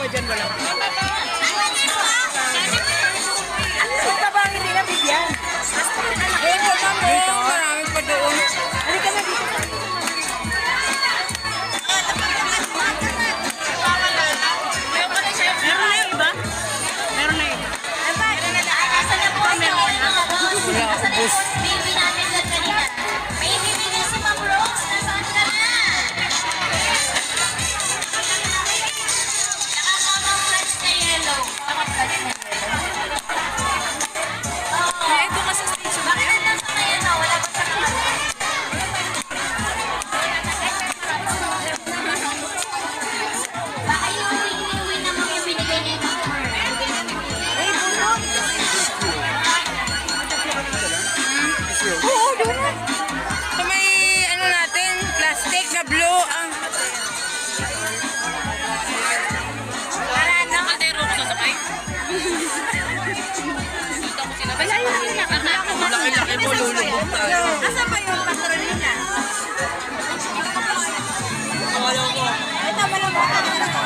ka dyan, wala. Ba't ka ba hindi nabigyan? Eh, marami pa doon. Halika na dito. Meron na yung iba? Meron na iba. Asan na po ito? Wala, ubos. Baby natin lang kanina. May ibibigay si Ma'am Rose. Nasaan ka na? Nakaka-flash na yellow. Nakaka-flash na yellow. Ito ka sa station. Bakit nandiyan sa ngayon na? Wala pa sa kamay. Baka yung win-win na mga binigay ni Victor. Ay, bulok. Oo, doon na. So may ano natin, plastic na blue. Para na. Kaldero ko sasakay. Wala yung laki mo, lulubog tayo. Asan ba yung patrolina? Ito, walang baka na ito.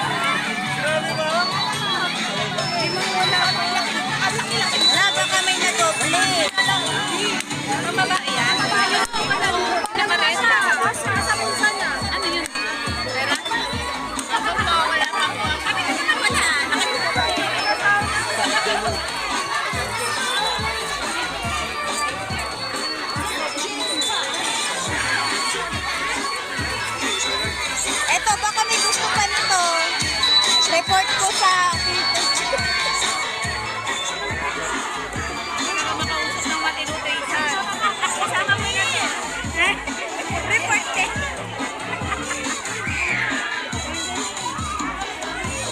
Wala, baka may nadoble. Ang babae yan? Nakaresa. Sa pusa na. Ano yun? Pera? Wala pa. Kami kasi naman yan. Eto, baka may gusto pa nito. Report ko sa